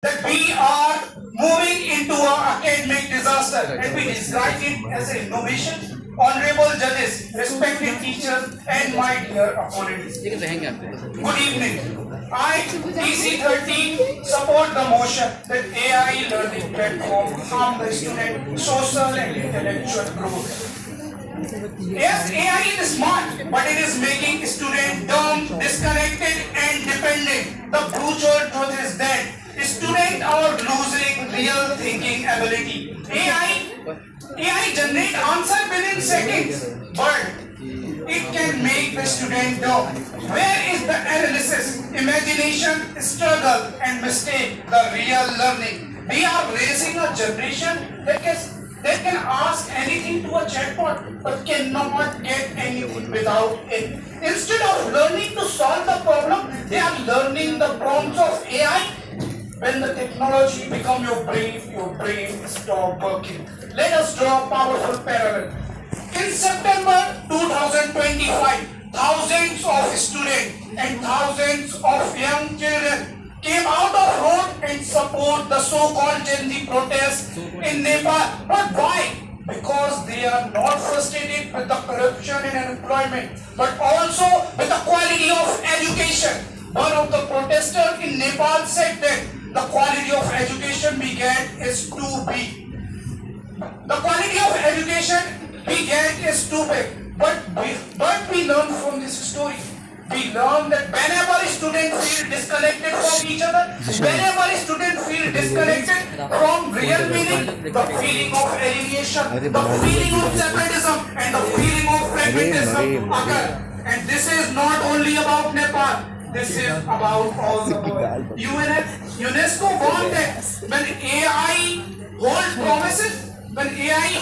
that we are moving into an academic disaster and we describe it as an innovation. Honorable judges, respected teachers, and my dear opponents. Good evening. I, TC13, support the motion that AI learning platform harm the student social and intellectual growth. Yes, AI is smart, but it is making students dumb, disconnected, and dependent. The brutal truth is that students are losing real thinking ability. AI generate answer within seconds, but it can make the student dumb. Where is the analysis, imagination, struggle, and mistake, the real learning? We are raising a generation that can ask anything to a chatbot but cannot get anything without it. Instead of learning to solve the problem, they are learning the prompts of AI. When the technology becomes your brain stop working. Let us draw a powerful parallel. In September 2025, thousands of students and thousands of young children came out of road and support the so-called Gen Z protests in Nepal. But why? Because they are not frustrated with the corruption and unemployment, but also with the quality of education. One of the protesters in Nepal said that the quality of education we get is too big. The quality of education we get is too big. But we learn from this story. We learn that whenever students feel disconnected from each other, whenever students feel disconnected from real meaning, the feeling of alienation, the feeling of separatism, and the feeling of fragmentism occur. And this is not only about Nepal. This is about all the world. UNESCO warned that when AI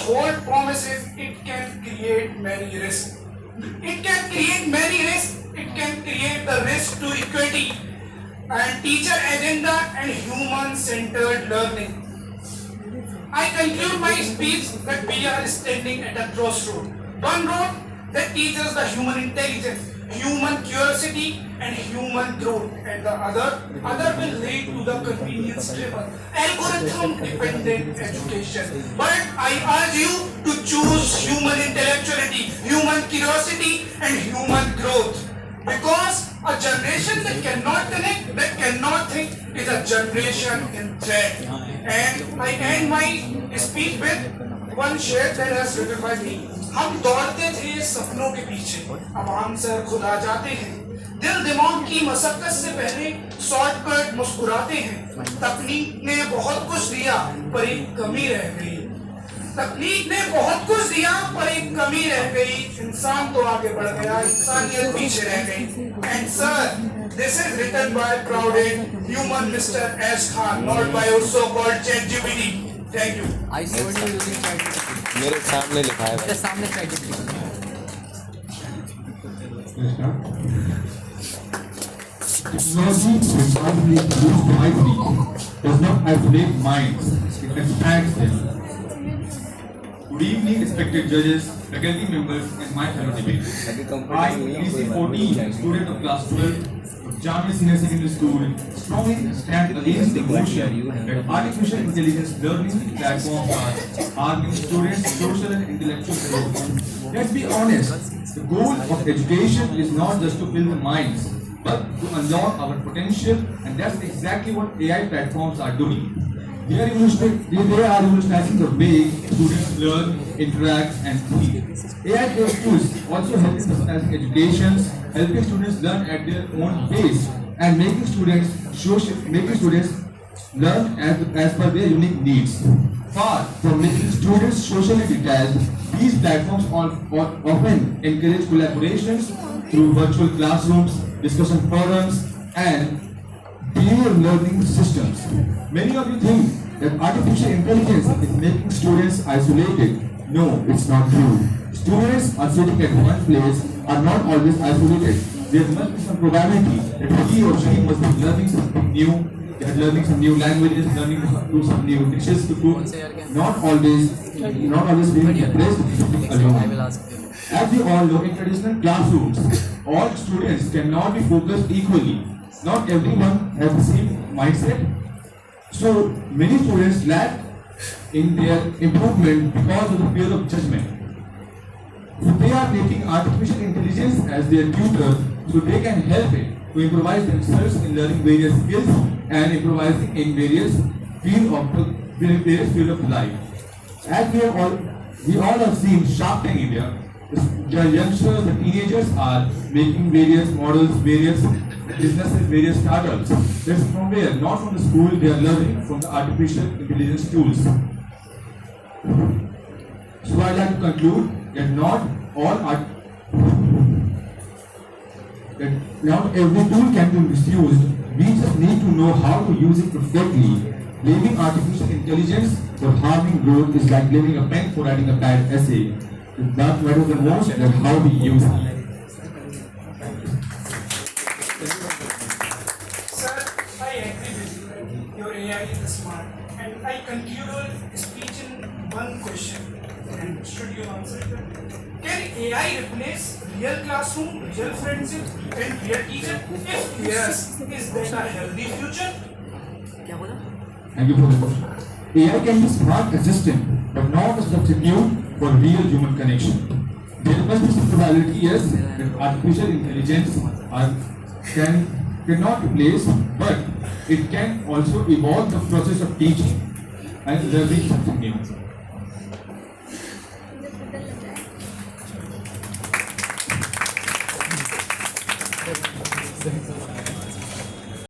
hold promises, it can create many risks. It can create many risks. It can create the risk to equity and teacher agenda and human-centered learning. I conclude my speech that we are standing at a crossroad. One road that teaches the human intelligence, human curiosity, and human growth, and the other will lead to the convenience-driven, algorithm-dependent education. But I urge you to choose human intellectuality, human curiosity, and human growth. Because a generation that cannot connect, that cannot think, is a generation in threat. And I end my speech with one share that has written by me. हम दौड़ते थे सपनों के पीछे, अब answer खुद आ जाते हैं. दिल दिमाग की मशक्कत से पहले शॉर्टकट मुस्कुराते हैं. तकनीक ने बहुत कुछ दिया पर एक कमी रह गई. तकनीक ने बहुत कुछ दिया पर एक कमी रह गई. इंसान तो आगे बढ़ गया, इंसानियत पीछे रह गई. And sir, this is written by prouded human Mr. S. Khan, not by your so-called ChatGPT. Thank you. I see what you using ChatGPT. मेरे सामने लिखा है. मेरे सामने ChatGPT. Technology responsibly used wisely does not isolate minds, it extracts them. Good evening, respected judges, faculty members, and my fellow debaters. I, PC14, student of class 12, Jamia Senior Secondary School, strongly stand against the notion that artificial intelligence learning platforms are harming students' social and intellectual growth. Let's be honest, the goal of education is not just to fill the minds, but to unlock our potential, and that's exactly what AI platforms are doing. They are revolutionizing the way students learn, interact, and think. AI-based tools also help in personalizing education, helping students learn at their own pace, and making students learn as per their unique needs. Far from making students socially detached, these platforms often encourage collaborations through virtual classrooms, discussion forums, and peer learning systems. Many of you think that artificial intelligence is making students isolated. No, it's not true. Students are sitting at one place are not always isolated. There must be some probability that he or she must be learning something new, learning some new languages, learning to do some new dishes to cook. Not always being impressed alone. As we all know, in traditional classrooms, all students cannot be focused equally. Not everyone has the same mindset. So many students lack in their improvement because of the fear of judgment. So they are taking artificial intelligence as their tutor so they can help it to improvise themselves in learning various skills and improvising in various field of life. As we all have seen Shark Tank India, the youngsters, the teenagers are making various models, various businesses, various startups. That's from where? Not from the school, they are learning from the artificial intelligence tools. So I'd like to conclude that not every tool can be misused. We just need to know how to use it perfectly. Blaming artificial intelligence for harming growth is like blaming a pen for writing a bad essay. That matters the most than how we use it. Sir, I agree with you. Your AI is smart. And I conclude speech in one question. And should you answer it? Can AI replace real classroom, real friendship, and real teacher? If yes, is that a healthy future? Thank you for the question. AI can be smart assistant, but not a substitute for real human connection. There must be some probability, yes, that artificial intelligence cannot replace, but it can also evolve the process of teaching and learning something new.